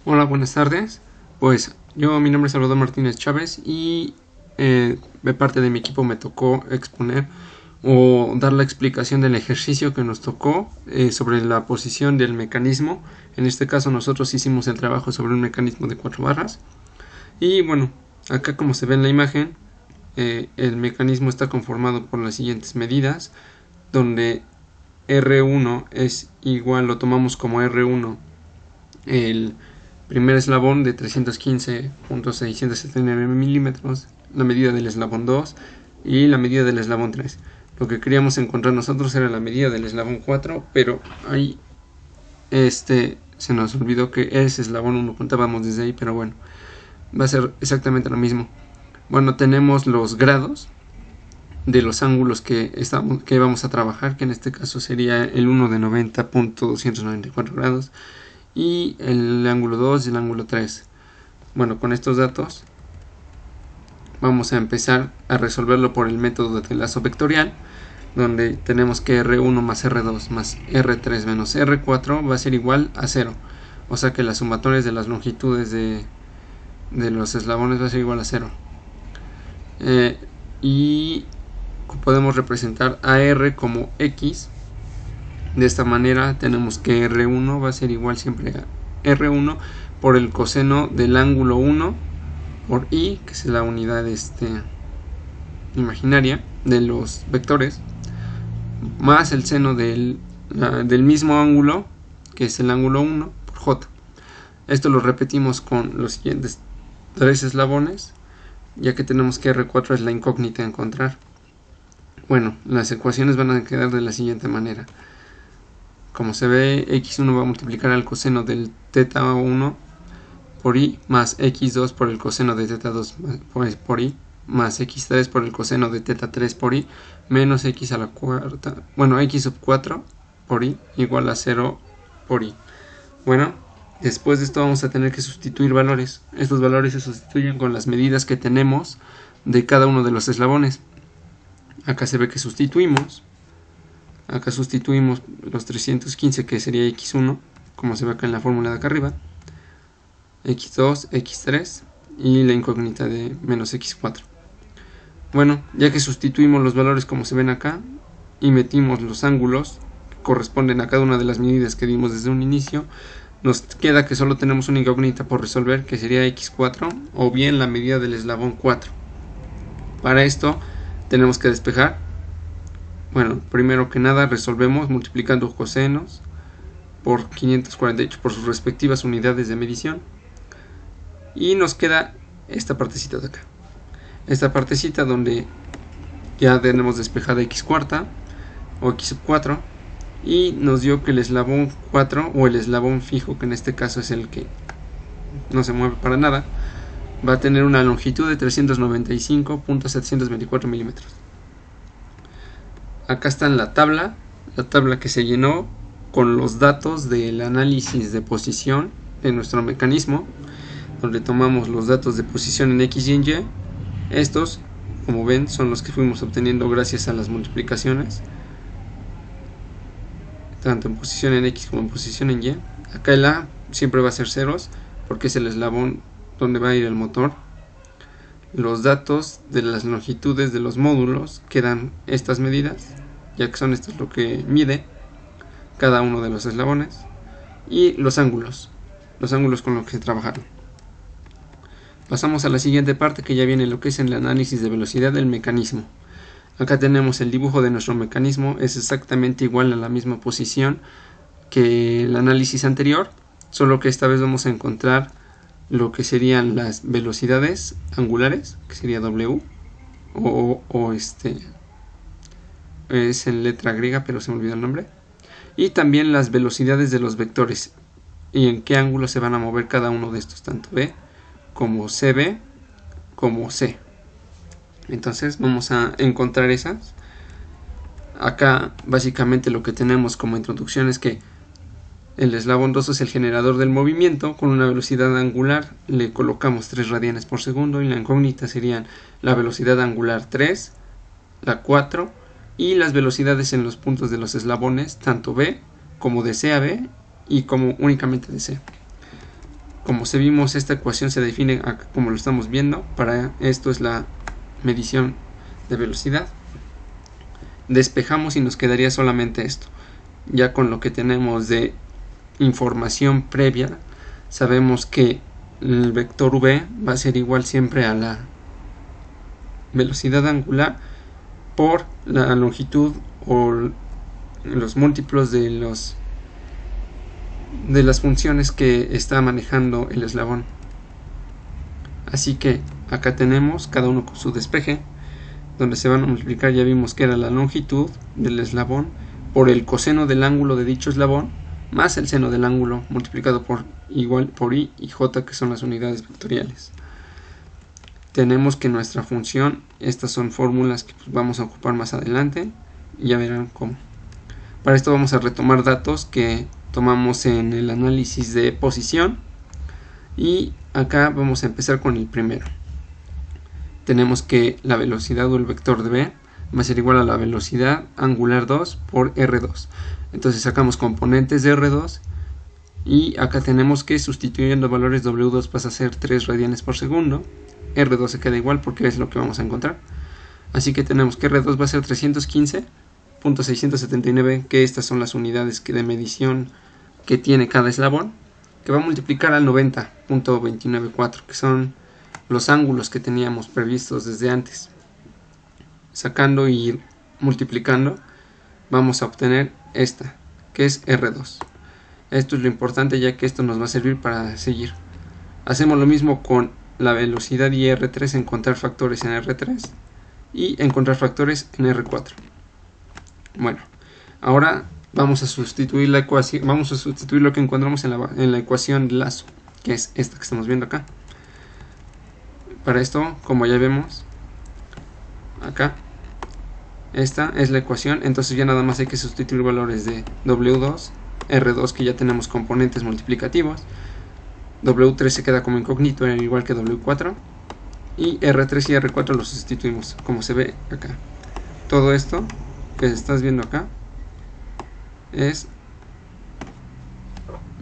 Hola, buenas tardes. Pues mi nombre es Salvador Martínez Chávez y de parte de mi equipo me tocó exponer o dar la explicación del ejercicio que nos tocó sobre la posición del mecanismo. En este caso nosotros hicimos el trabajo sobre un mecanismo de 4 barras. Y bueno, acá como se ve en la imagen, el mecanismo está conformado por las siguientes medidas, donde R1 es igual, lo tomamos como R1 el primer eslabón de 315.679 milímetros, la medida del eslabón 2 y la medida del eslabón 3. Lo que queríamos encontrar nosotros era la medida del eslabón 4, pero ahí se nos olvidó que ese eslabón 1 contábamos desde ahí, pero bueno, va a ser exactamente lo mismo. Bueno, tenemos los grados de los ángulos que vamos a trabajar, que en este caso sería el 1 de 90.294 grados y el ángulo 2 y el ángulo 3. Bueno, con estos datos vamos a empezar a resolverlo por el método de lazo vectorial, donde tenemos que R1 más R2 más R3 menos R4 va a ser igual a 0. O sea que las sumatorias de las longitudes de los eslabones va a ser igual a 0. Y podemos representar a R como X. De esta manera tenemos que R1 va a ser igual siempre a R1 por el coseno del ángulo 1 por I, que es la unidad imaginaria de los vectores, más el seno del mismo ángulo, que es el ángulo 1, por J. Esto lo repetimos con los siguientes tres eslabones, ya que tenemos que R4 es la incógnita a encontrar. Bueno, las ecuaciones van a quedar de la siguiente manera. Como se ve, x1 va a multiplicar al coseno del teta 1 por i más x2 por el coseno de teta 2 por i más x3 por el coseno de teta 3 por i menos x a la cuarta, bueno, x sub 4 por i igual a 0 por i. Bueno, después de esto vamos a tener que sustituir valores. Estos valores se sustituyen con las medidas que tenemos de cada uno de los eslabones. Acá se ve que sustituimos. Acá sustituimos los 315, que sería x1, como se ve acá en la fórmula de acá arriba, x2, x3 y la incógnita de menos x4. Bueno, ya que sustituimos los valores como se ven acá y metimos los ángulos que corresponden a cada una de las medidas que dimos desde un inicio, nos queda que solo tenemos una incógnita por resolver, que sería x4 o bien la medida del eslabón 4. Para esto tenemos que despejar. Bueno, primero que nada resolvemos multiplicando cosenos por 548 por sus respectivas unidades de medición. Y nos queda esta partecita de acá. Esta partecita donde ya tenemos despejada x cuarta o x sub 4. Y nos dio que el eslabón 4 o el eslabón fijo, que en este caso es el que no se mueve para nada, va a tener una longitud de 395.724 milímetros. Acá está en la tabla que se llenó con los datos del análisis de posición de nuestro mecanismo, donde tomamos los datos de posición en X y en Y. Estos, como ven, son los que fuimos obteniendo gracias a las multiplicaciones, tanto en posición en X como en posición en Y. Acá el A siempre va a ser ceros, porque es el eslabón donde va a ir el motor. Los datos de las longitudes de los módulos quedan estas medidas, ya que son estos lo que mide cada uno de los eslabones, y los ángulos con los que se trabajaron. Pasamos a la siguiente parte, que ya viene lo que es el análisis de velocidad del mecanismo. Acá tenemos el dibujo de nuestro mecanismo, es exactamente igual a la misma posición que el análisis anterior, solo que esta vez vamos a encontrar lo que serían las velocidades angulares, que sería W, es en letra griega, pero se me olvidó el nombre, y también las velocidades de los vectores y en qué ángulo se van a mover cada uno de estos, tanto B como CB como C. Entonces vamos a encontrar esas. Acá básicamente lo que tenemos como introducción es que el eslabón 2 es el generador del movimiento. Con una velocidad angular le colocamos 3 radianes por segundo, y la incógnita serían la velocidad angular 3, la 4 y las velocidades en los puntos de los eslabones, tanto B como de C a B y como únicamente de C. como se vimos, esta ecuación se define acá como lo estamos viendo. Para esto es la medición de velocidad. Despejamos y nos quedaría solamente esto. Ya con lo que tenemos de información previa, sabemos que el vector v va a ser igual siempre a la velocidad angular por la longitud o los múltiplos de las funciones que está manejando el eslabón. Así que acá tenemos cada uno con su despeje, donde se van a multiplicar. Ya vimos que era la longitud del eslabón por el coseno del ángulo de dicho eslabón más el seno del ángulo multiplicado por igual por i y j, que son las unidades vectoriales. Tenemos que nuestra función, estas son fórmulas que vamos a ocupar más adelante y ya verán cómo. Para esto vamos a retomar datos que tomamos en el análisis de posición, y acá vamos a empezar con el primero. Tenemos que la velocidad o el vector de v va a ser igual a la velocidad angular 2 por r2. Entonces sacamos componentes de r2 y acá tenemos que, sustituyendo valores, w2 pasa a ser 3 radianes por segundo, r2 se queda igual porque es lo que vamos a encontrar. Así que tenemos que r2 va a ser 315.679, que estas son las unidades de medición que tiene cada eslabón, que va a multiplicar al 90.294, que son los ángulos que teníamos previstos desde antes. Sacando y multiplicando vamos a obtener esta, que es R2. Esto es lo importante, ya que esto nos va a servir para seguir. Hacemos lo mismo con la velocidad y R3, encontrar factores en R3 y encontrar factores en R4. Bueno, ahora vamos a sustituir la ecuación, vamos a sustituir lo que encontramos en la ecuación de lazo, que es esta que estamos viendo acá. Para esto, como ya vemos acá, esta es la ecuación. Entonces ya nada más hay que sustituir valores de W2, R2, que ya tenemos componentes multiplicativos, W3 se queda como incógnito, igual que W4, y R3 y R4 los sustituimos como se ve acá. Todo esto que estás viendo acá es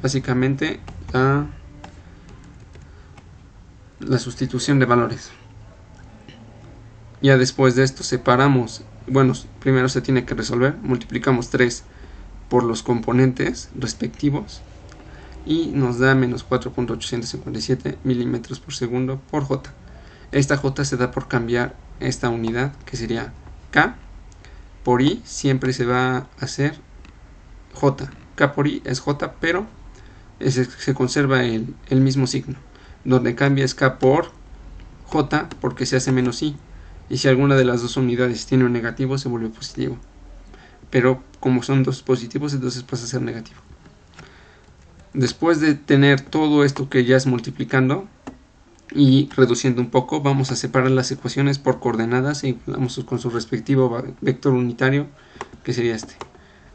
básicamente la sustitución de valores. Ya después de esto separamos, bueno, primero se tiene que resolver, multiplicamos 3 por los componentes respectivos y nos da menos 4.857 milímetros por segundo por j. Esta j se da por cambiar esta unidad, que sería k por i, siempre se va a hacer j. K por i es j, pero se conserva el mismo signo. Donde cambia es k por j, porque se hace menos i. Y si alguna de las dos unidades tiene un negativo, se vuelve positivo. Pero como son dos positivos, entonces pasa a ser negativo. Después de tener todo esto que ya es multiplicando y reduciendo un poco, vamos a separar las ecuaciones por coordenadas e vamos con su respectivo vector unitario, que sería este.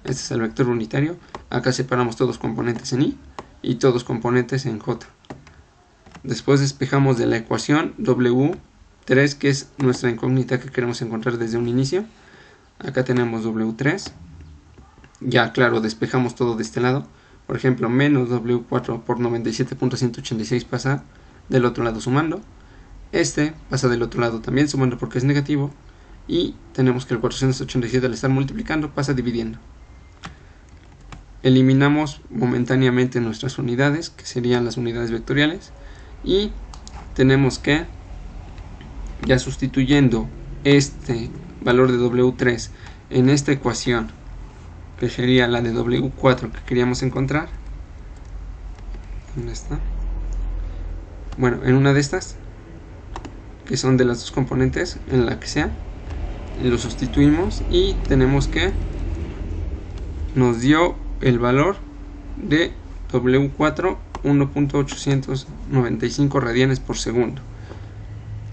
Este es el vector unitario. Acá separamos todos componentes en i y todos componentes en j. Después despejamos de la ecuación W3, que es nuestra incógnita que queremos encontrar desde un inicio. Acá tenemos W3. Ya claro, despejamos todo de este lado. Por ejemplo, menos W4 por 97.186 pasa del otro lado sumando. Este pasa del otro lado también sumando porque es negativo. Y tenemos que el 487, al estar multiplicando, pasa dividiendo. Eliminamos momentáneamente nuestras unidades, que serían las unidades vectoriales. Y tenemos que, ya sustituyendo este valor de W3 en esta ecuación, que sería la de W4 que queríamos encontrar, ¿dónde está? Bueno, en una de estas, que son de las dos componentes, en la que sea, lo sustituimos y tenemos que nos dio el valor de W4 1.895 radianes por segundo.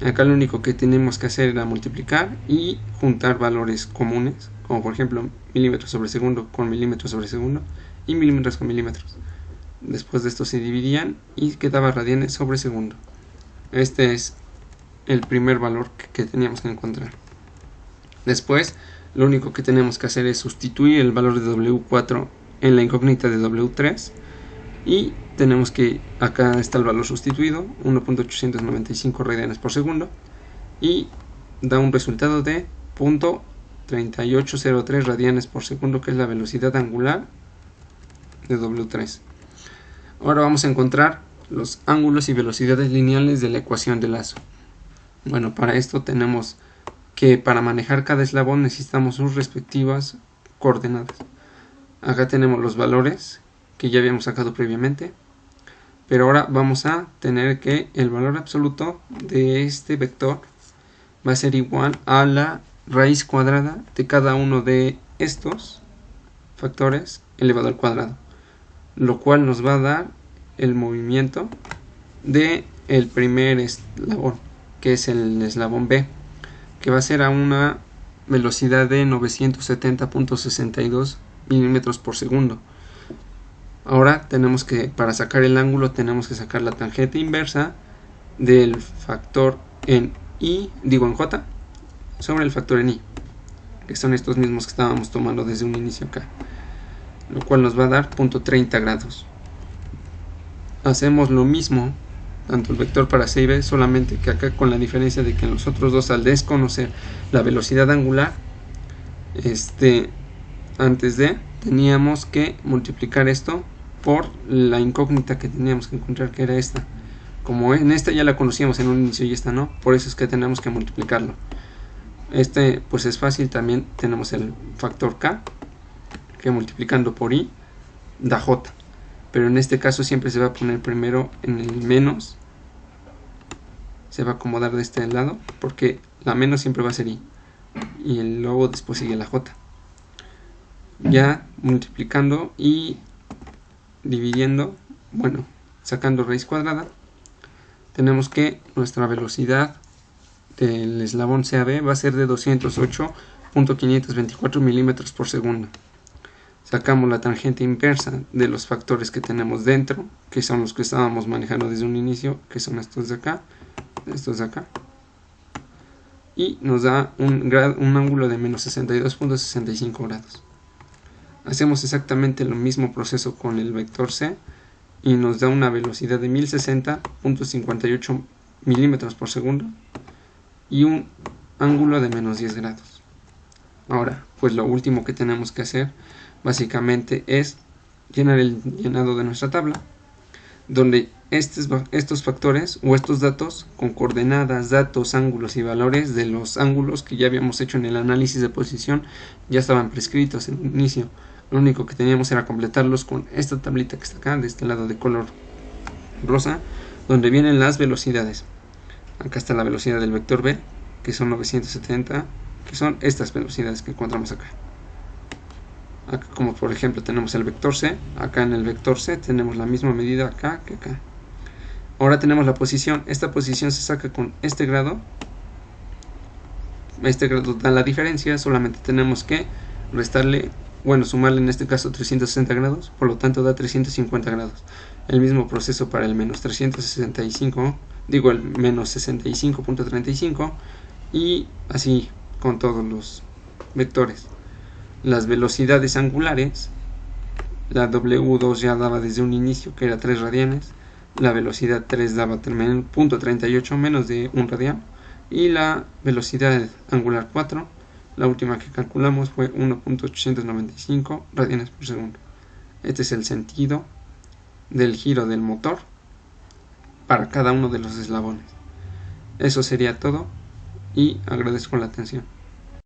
Acá lo único que tenemos que hacer era multiplicar y juntar valores comunes, como por ejemplo milímetros sobre segundo con milímetros sobre segundo y milímetros con milímetros. Después de esto se dividían y quedaba radianes sobre segundo. Este es el primer valor que teníamos que encontrar. Después lo único que tenemos que hacer es sustituir el valor de W4 en la incógnita de W3 y tenemos que acá está el valor sustituido, 1.895 radianes por segundo, y da un resultado de 0.3803 radianes por segundo, que es la velocidad angular de W3. Ahora vamos a encontrar los ángulos y velocidades lineales de la ecuación de lazo. Bueno, para esto tenemos que para manejar cada eslabón necesitamos sus respectivas coordenadas. Acá tenemos los valores que ya habíamos sacado previamente, pero ahora vamos a tener que el valor absoluto de este vector va a ser igual a la raíz cuadrada de cada uno de estos factores elevado al cuadrado, lo cual nos va a dar el movimiento de el primer eslabón, que es el eslabón B, que va a ser a una velocidad de 970.62 milímetros por segundo. Ahora tenemos que, para sacar el ángulo, tenemos que sacar la tangente inversa del factor en J sobre el factor en I, que son estos mismos que estábamos tomando desde un inicio acá, lo cual nos va a dar 0.30 grados. Hacemos lo mismo tanto el vector para C y B, solamente que acá con la diferencia de que en los otros dos, al desconocer la velocidad angular, antes de teníamos que multiplicar esto por la incógnita que teníamos que encontrar, que era esta. Como en esta ya la conocíamos en un inicio y esta no, por eso es que tenemos que multiplicarlo. Pues es fácil, también tenemos el factor K, que multiplicando por I da J, pero en este caso siempre se va a poner primero en el menos, se va a acomodar de este lado, porque la menos siempre va a ser I, y luego después sigue la J. Ya multiplicando y dividiendo, bueno, sacando raíz cuadrada, tenemos que nuestra velocidad del eslabón CAB va a ser de 208.524 milímetros por segundo. Sacamos la tangente inversa de los factores que tenemos dentro, que son los que estábamos manejando desde un inicio, que son estos de acá, y nos da un ángulo de menos 62.65 grados. Hacemos exactamente el mismo proceso con el vector C y nos da una velocidad de 1060.58 milímetros por segundo y un ángulo de menos 10 grados. Ahora, pues lo último que tenemos que hacer básicamente es llenar el llenado de nuestra tabla, donde estos factores o estos datos con coordenadas, datos, ángulos y valores de los ángulos que ya habíamos hecho en el análisis de posición ya estaban prescritos en un inicio. Lo único que teníamos era completarlos con esta tablita que está acá, de este lado de color rosa, donde vienen las velocidades. Acá está la velocidad del vector B, que son 970, que son estas velocidades que encontramos acá. Acá, como por ejemplo tenemos el vector C, acá en el vector C tenemos la misma medida acá que acá. Ahora tenemos la posición, esta posición se saca con este grado da la diferencia, solamente tenemos que restarle, bueno, sumarle en este caso 360 grados, por lo tanto da 350 grados. El mismo proceso para el menos 365, digo el menos 65.35, y así con todos los vectores. Las velocidades angulares, la W2 ya daba desde un inicio que era 3 radianes, la velocidad 3 daba 0.38 menos de 1 radian, y la velocidad angular 4, la última que calculamos, fue 1.895 radianes por segundo. Este es el sentido del giro del motor para cada uno de los eslabones. Eso sería todo y agradezco la atención.